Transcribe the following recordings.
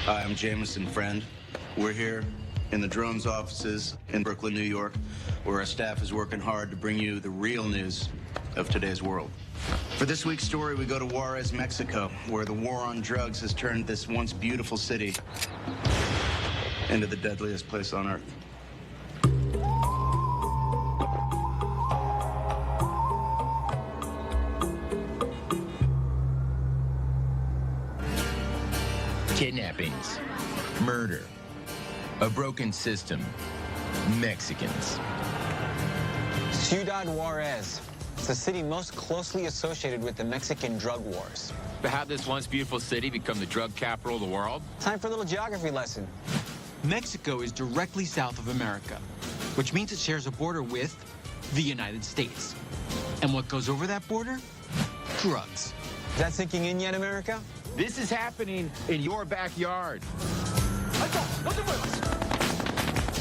Hi, I'm Jamison Friend. We're here in the Dronez offices in Brooklyn, New York, where our staff is working hard to bring you the real news of today's world. For this week's story, we go to Juarez, Mexico, where the war on drugs has turned this once beautiful city into the deadliest place on earth. Kidnappings, murder, a broken system, Mexicans. Ciudad Juarez. It's the city most closely associated with the Mexican drug wars. To have this once beautiful city become the drug capital of the world? Time for a little geography lesson. Mexico is directly south of America, which means it shares a border with the United States. And what goes over that border? Drugs. Is that sinking in yet, America? This is happening in your backyard.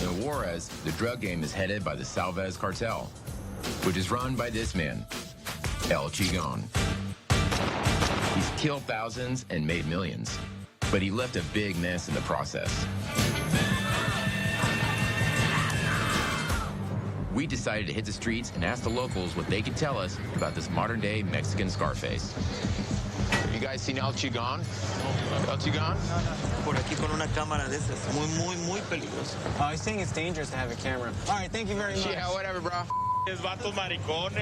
In Juarez, the drug game is headed by the Salvez cartel, which is run by this man, El Chigon. He's killed thousands and made millions, but he left a big mess in the process. We decided to hit the streets and ask the locals what they could tell us about this modern-day Mexican Scarface. You guys seen El Chigon? El Chigon? Por aquí con una cámara de esas. Muy peligroso. Oh, he's saying it's dangerous to have a camera. All right, thank you very much. Yeah, whatever, bro. Es vatos maricones.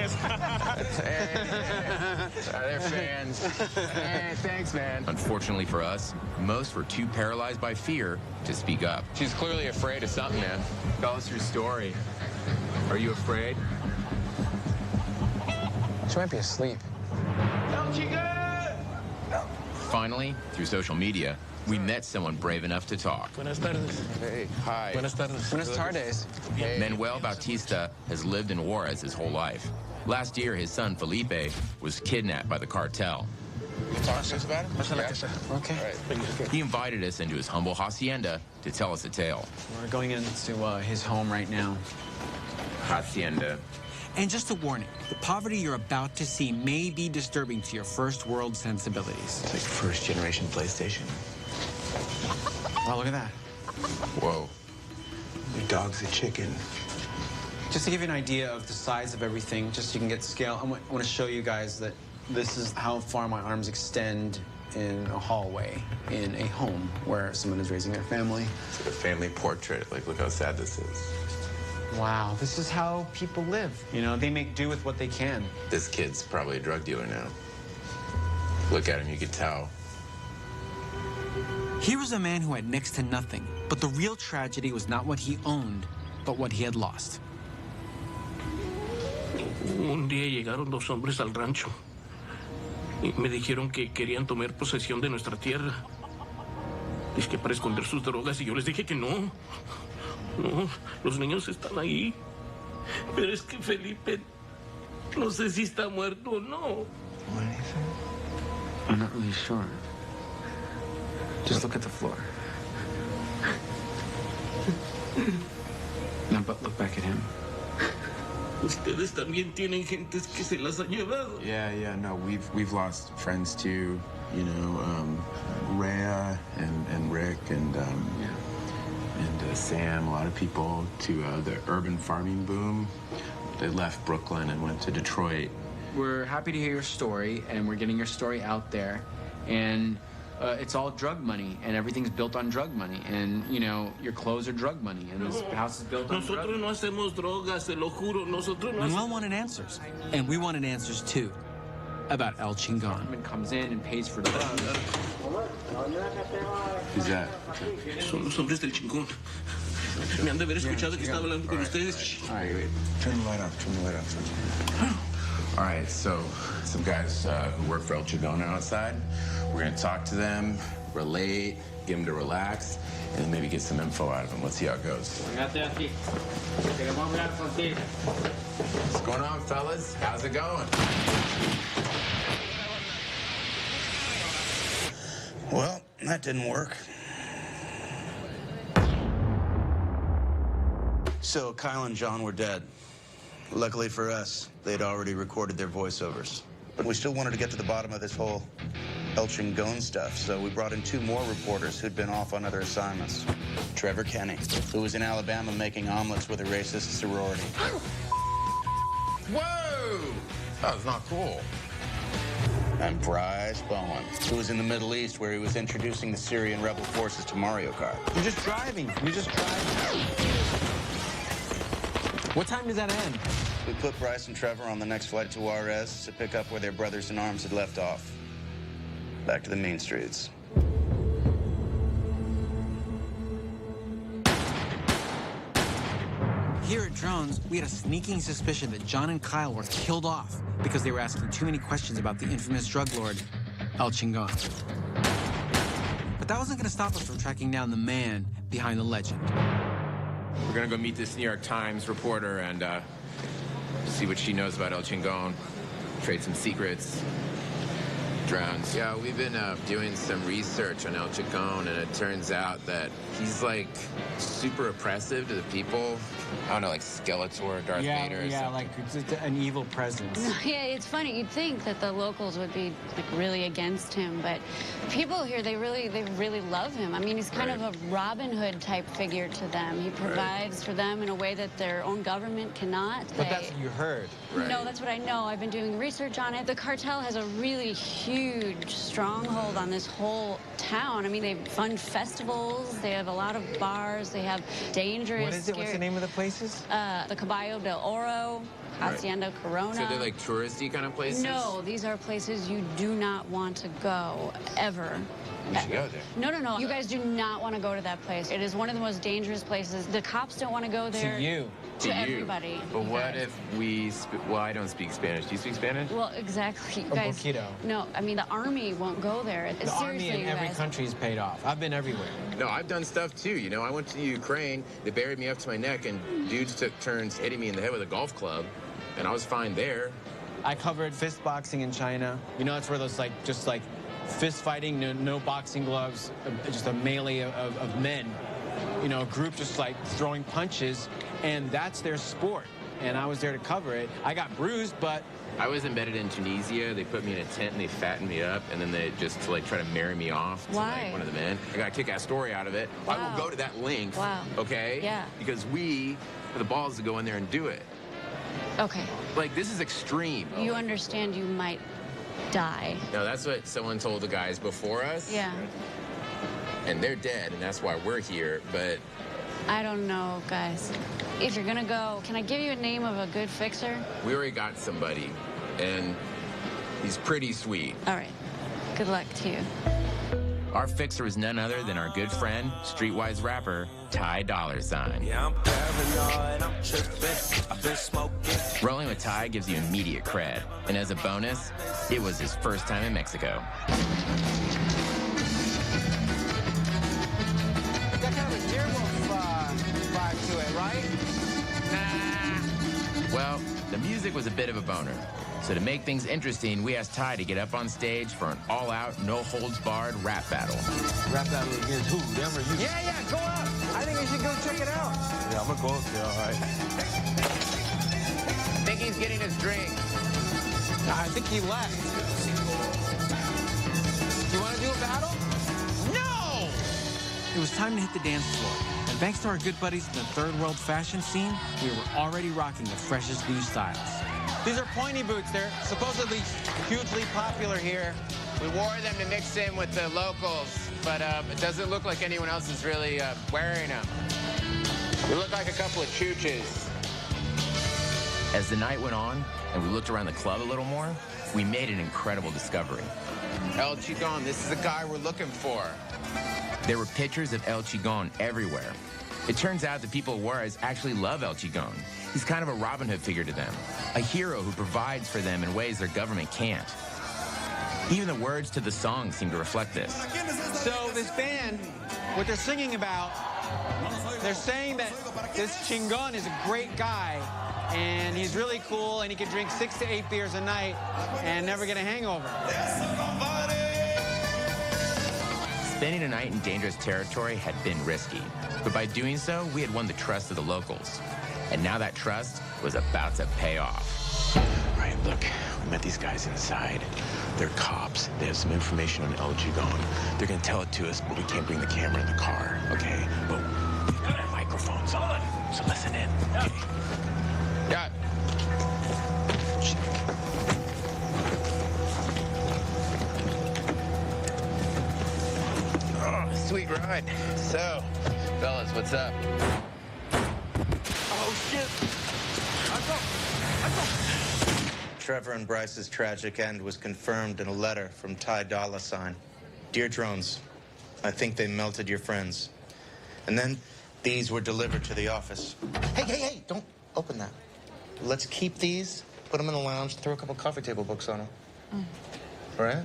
They're fans. Hey, thanks, man. Unfortunately for us, most were too paralyzed by fear to speak up. She's clearly afraid of something, man. Tell us your story. Are you afraid? She might be asleep. Finally, through social media, we met someone brave enough to talk. Buenas tardes. Hey, hi. Buenas tardes. Buenas tardes. Hey. Manuel Bautista has lived in Juarez his whole life. Last year, his son Felipe was kidnapped by the cartel. Talk to us about it? Okay. All right. He invited us into his humble hacienda to tell us a tale. We're going into his home right now. Hacienda. And just a warning, the poverty you're about to see may be disturbing to your first world sensibilities. It's like first-generation PlayStation. Oh, look at that. Whoa. Your dog's a chicken. Just to give you an idea of the size of everything, just so you can get scale, I want to show you guys that this is how far my arms extend in a hallway in a home where someone is raising their family. It's like a family portrait. Like, look how sad this is. Wow, this is how people live. You know, they make do with what they can. This kid's probably a drug dealer now. Look at him, you could tell. Here was a man who had next to nothing, but the real tragedy was not what he owned, but what he had lost. Un día llegaron dos hombres al rancho y me dijeron que querían tomar posesión de nuestra tierra. Es que para esconder sus drogas y yo les dije que no. No, los niños están ahí. Pero es que Felipe, no sé si está muerto o no. I'm not really sure. Just look at the floor. Now, but look back at him. Ustedes también tienen gentes que se las han llevado. Yeah, no, we've lost friends too, you know, Rhea and Rick and Sam, a lot of people to the urban farming boom. They left Brooklyn and went to Detroit. We're happy to hear your story, and we're getting your story out there. And it's all drug money, and everything's built on drug money. And, you know, your clothes are drug money, and this house is built on drug Nosotros money. no hacemos drogas, se lo juro. Nosotros no Manuel hacemos... wanted answers, and we wanted answers, too, about El Chingon. Comes in and pays for drugs. Who's that? Son los hombres del chingón. Me han de haber escuchado que estaba hablando con ustedes. All right, wait. Turn the light off. All right, so some guys who work for El Chigon are outside. We're gonna talk to them, relate, get them to relax, and then maybe get some info out of them. Let's see how it goes. What's going on, fellas? How's it going? Well, that didn't work. So Kyle and John were dead. Luckily for us, they'd already recorded their voiceovers. But we still wanted to get to the bottom of this whole El Chingon stuff, so we brought in 2 more reporters who'd been off on other assignments. Trevor Kenny, who was in Alabama making omelets with a racist sorority. Whoa! That was not cool. And Bryce Bowen, who was in the Middle East where he was introducing the Syrian rebel forces to Mario Kart. You're just driving. What time does that end? We put Bryce and Trevor on the next flight to Juarez to pick up where their brothers in arms had left off. Back to the mean streets. Here at Dronez, we had a sneaking suspicion that John and Kyle were killed off because they were asking too many questions about the infamous drug lord, El Chingon. But that wasn't going to stop us from tracking down the man behind the legend. We're gonna go meet this New York Times reporter and see what she knows about El Chingon, trade some secrets. Drones. Yeah, we've been doing some research on El Chingon, and it turns out that he's like super oppressive to the people. I don't know, like Skeletor, Darth Vader or something. like it's an evil presence. Yeah, it's funny. You'd think that the locals would be like really against him, but people here, they really love him. I mean, he's kind of a Robin Hood type figure to them. He provides for them in a way that their own government cannot. But that's what you heard. No, that's what I know. I've been doing research on it. The cartel has a really huge stronghold on this whole town. I mean, they fund festivals. They have a lot of bars. They have dangerous. What is it? What's the name of the places? The Caballo del Oro, Hacienda Corona. So they're like touristy kind of places? No, these are places you do not want to go, ever. We should go there. No. You guys do not want to go to that place. It is one of the most dangerous places. The cops don't want to go there. To you. To everybody. But what if we... Well, I don't speak Spanish. Do you speak Spanish? Well, exactly. You Or guys, poquito. No, I mean, the army won't go there. The army in every country is paid off. I've been everywhere. No, I've done stuff too. You know, I went to Ukraine. They buried me up to my neck, and dudes took turns hitting me in the head with a golf club, and I was fine there. I covered fist boxing in China. You know, it's where those just fist fighting, no boxing gloves, just a melee of men. You know, a group just like throwing punches, and that's their sport. And I was there to cover it. I got bruised, but... I was embedded in Tunisia. They put me in a tent and they fattened me up, and then they just try to marry me off to Why? like one of the men. I got a kick-ass story out of it. I Wow. will go to that length. Wow. Okay? Yeah. Because we have the balls to go in there and do it. Okay. Like, this is extreme. You understand you might die. No, that's what someone told the guys before us. Yeah. And they're dead, and that's why we're here, but... I don't know, guys. If you're gonna go, can I give you a name of a good fixer? We already got somebody, and he's pretty sweet. All right. Good luck to you. Our fixer is none other than our good friend, streetwise rapper, Ty $. Yeah, I'm paranoid, I'm tripping, I've been smoking. Rolling with Ty gives you immediate cred. And as a bonus, it was his first time in Mexico. Got kind of a Deerwolf vibe to it, right? Nah. Well, the music was a bit of a boner. So to make things interesting, we asked Ty to get up on stage for an all-out, no-holds-barred rap battle. Rap battle against who? Them or you? Yeah, go up. I think we should go check it out. Yeah, I'm gonna go up there, all right. I think he's getting his drink. I think he left. You want to do a battle? No! It was time to hit the dance floor. And thanks to our good buddies in the third world fashion scene, we were already rocking the freshest new styles. These are pointy boots. They're supposedly hugely popular here. We wore them to mix in with the locals, but it doesn't look like anyone else is really wearing them. We look like a couple of chooches. As the night went on, and we looked around the club a little more, we made an incredible discovery. El Chingon, this is the guy we're looking for. There were pictures of El Chingon everywhere. It turns out the people of Juarez actually love El Chingon. He's kind of a Robin Hood figure to them, a hero who provides for them in ways their government can't. Even the words to the song seem to reflect this. So this band, what they're singing about, they're saying that this Chingon is a great guy, and he's really cool, and he can drink 6 to 8 beers a night and never get a hangover. Spending a night in dangerous territory had been risky, but by doing so, we had won the trust of the locals. And now that trust was about to pay off. All right, look, we met these guys inside. They're cops. They have some information on El Chigon. They're gonna tell it to us, but we can't bring the camera in the car, okay? But we've got our microphones on, so listen in, okay? Yeah. Oh, sweet ride. So, fellas, what's up? Oh, shit! Trevor and Bryce's tragic end was confirmed in a letter from Ty Dolla $ign. Dear Dronez, I think they melted your friends. And then these were delivered to the office. Hey, don't open that. Let's keep these, put them in the lounge, throw a couple coffee table books on them. All right?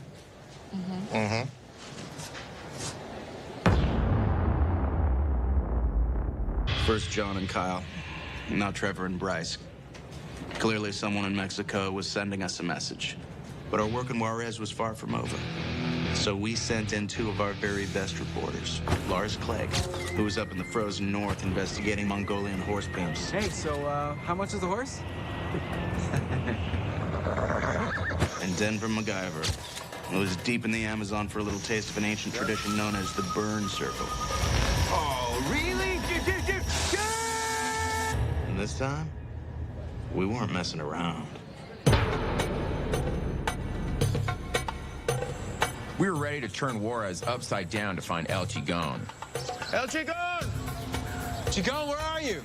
First John and Kyle, now Trevor and Bryce. Clearly someone in Mexico was sending us a message. But our work in Juarez was far from over. So we sent in two of our very best reporters. Lars Clegg, who was up in the frozen north investigating Mongolian horse pimps. Hey, so how much is the horse? And Denver MacGyver, who was deep in the Amazon for a little taste of an ancient tradition known as the Burn Circle. Oh, really? And this time, we weren't messing around. We were ready to turn Juarez upside down to find El Chigon. El Chigon! Chigon, where are you?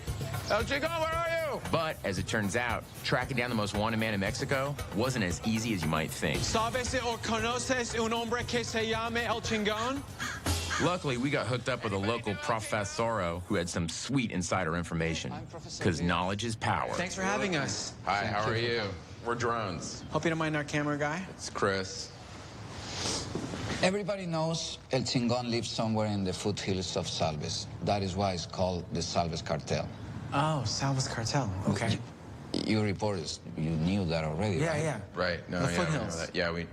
El Chigon, where are you? But, as it turns out, tracking down the most wanted man in Mexico wasn't as easy as you might think. ¿Sabes o conoces un hombre que se llame El Chingon? Luckily, we got hooked up with a local professoro who had some sweet insider information. Because knowledge is power. Thanks for having us. Hi, how are you? We're Dronez. Hope you don't mind our camera guy. It's Chris. Everybody knows El Chingon lives somewhere in the foothills of Salves. That is why it's called the Salves Cartel. Oh, Salves Cartel. Okay. You reporters, you knew that already, right? Yeah. Right. No, The yeah, we know foothills. that. Yeah, we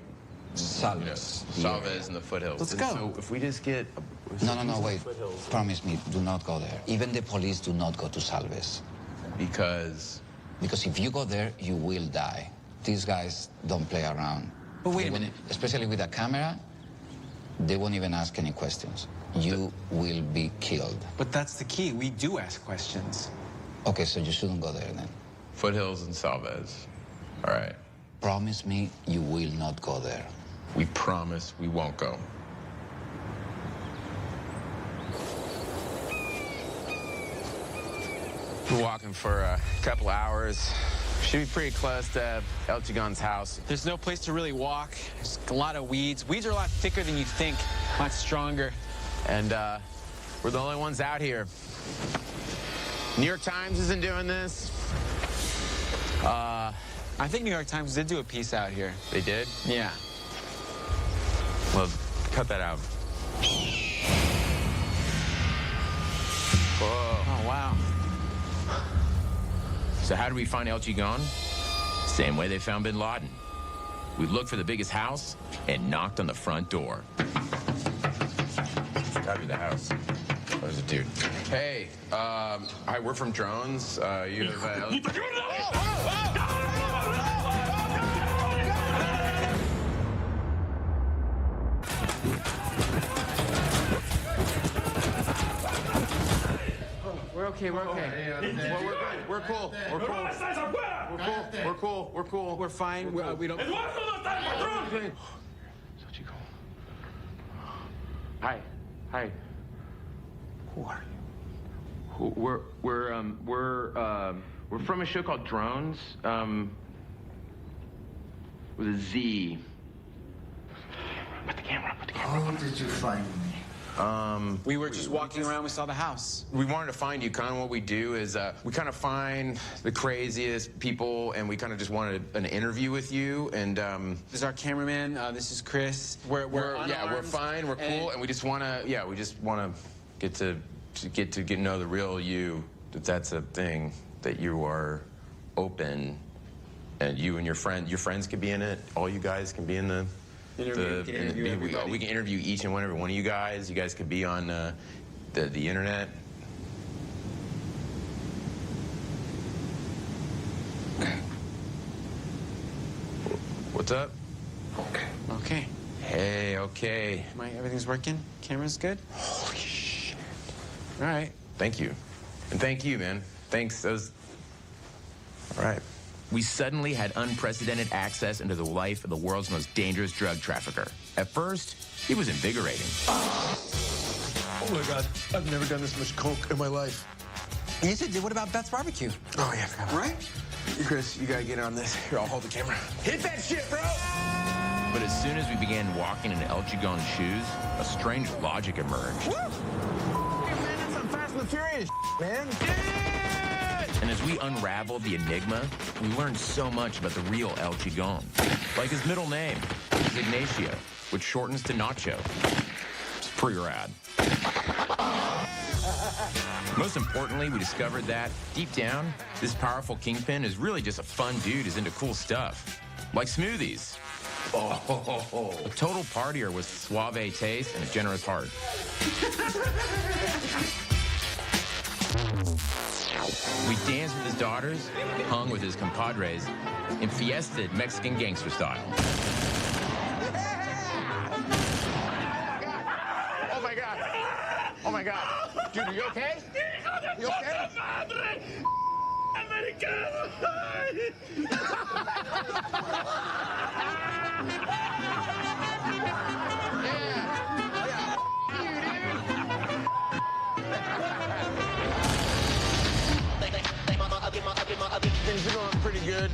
Salves. Salves in the foothills. Let's go. So if we just get No, wait. Promise me, do not go there. Even the police do not go to Salves. because Because if you go there, you will die. These guys don't play around. But wait They a won't- minute. Especially with a camera, they won't even ask any questions. You will be killed. But that's the key. We do ask questions. Okay, so you shouldn't go there then. foothills and Salves. All right. Promise me you will not go there. We promise we won't go. We're walking for a couple hours. Should be pretty close to El Chigon's house. There's no place to really walk. There's a lot of weeds. Weeds are a lot thicker than you think, a lot stronger. And we're the only ones out here. New York Times isn't doing this. I think New York Times did do a piece out here. They did? Yeah. Well, cut that out. Whoa. Oh, wow. So how did we find El Chigon? Same way they found Bin Laden. We looked for the biggest house and knocked on the front door. It's gotta be the house. There's a dude. Hey, hi, we're from Drones. You have We're okay. Well, we're cool. We're cool. We're fine. We don't. Hi. Who are you? We're from a show called Drones. With a Z. Put the camera. How did you find me? We were just walking around. We saw the house. We wanted to find you. Kind of what we do is we kind of find the craziest people, and we kind of just wanted an interview with you. And This is our cameraman. This is Chris. We're we're fine. We're cool, and we just want to get to get to know the real you. That's a thing, that you are open, and you and your friends could be in it. All you guys can be in the. We can interview each and every one of you guys. You guys could be on the internet. Okay. What's up? Okay. Okay, okay. Everything's working? Camera's good? Holy shit. All right. Thank you. And thank you, man. Thanks. All right. We suddenly had unprecedented access into the life of the world's most dangerous drug trafficker. At first, it was invigorating. Oh my God, I've never done this much coke in my life. Yes, it did. What about Beth's barbecue? Oh, yeah, I forgot. Right? Chris, you gotta get on this. Here, I'll hold the camera. Hit that shit, bro! But as soon as we began walking in El Chigon's shoes, a strange logic emerged. Woo! Hey, man, that's some Fast and the Furious man. And as we unraveled the enigma, we learned so much about the real El Chigon. Like his middle name, which is Ignacio, which shortens to Nacho. It's pretty rad. Most importantly, we discovered that, deep down, this powerful kingpin is really just a fun dude who's into cool stuff. Like smoothies. A total partier with suave taste and a generous heart. We danced with his daughters, hung with his compadres, and fiested Mexican gangster style. Oh my God. Oh my God. Dude, are you okay? You okay? Things are going pretty good.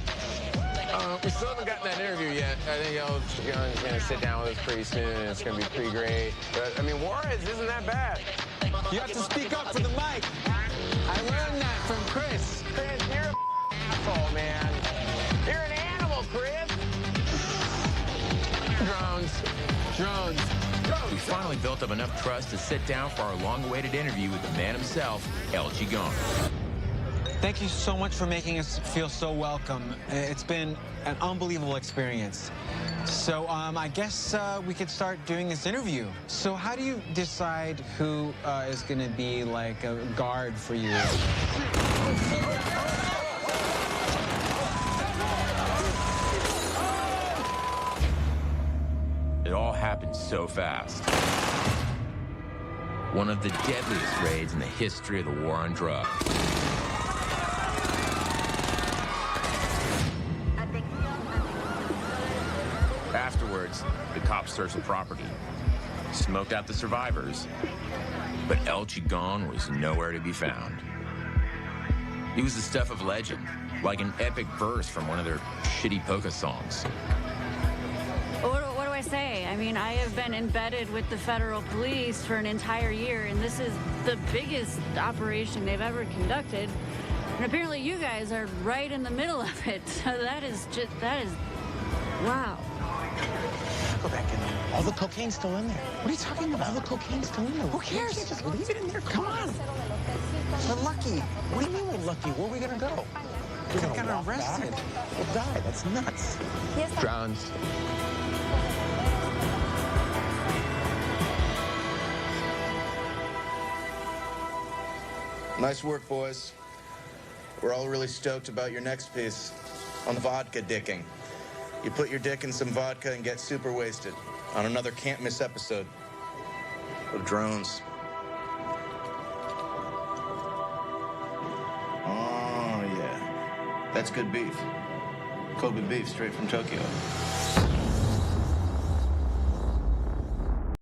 We still haven't gotten that interview yet. I think El Chigon's going to sit down with us pretty soon, and it's going to be pretty great. But, I mean, Juarez isn't that bad. You have to speak up for the mic. I learned that from Chris. Chris, you're an asshole, man. You're an animal, Chris. Drones. We finally built up enough trust to sit down for our long-awaited interview with the man himself, El Chigon. Thank you so much for making us feel so welcome. It's been an unbelievable experience. So I guess we could start doing this interview. So how do you decide who is going to be like a guard for you? It all happened so fast. One of the deadliest raids in the history of the war on drugs. Afterwards, the cops searched the property, smoked out the survivors, but El Chigon was nowhere to be found. He was the stuff of legend, like an epic verse from one of their shitty polka songs. What do I say? I mean, I have been embedded with the federal police for an entire year, and this is the biggest operation they've ever conducted. And apparently you guys are right in the middle of it. So that is, wow. Go back in there. All the cocaine's still in there. What are you talking about? All the cocaine's still in there. Who cares? Just leave it in there. Come on. We're lucky. What do you mean we're lucky? Where are we gonna go? We're gonna get arrested. We'll die. That's nuts. Dronez. Nice work, boys. We're all really stoked about your next piece on vodka dicking. You put your dick in some vodka and get super wasted on another can't miss episode of Dronez. Oh, yeah. That's good beef. Kobe beef straight from Tokyo.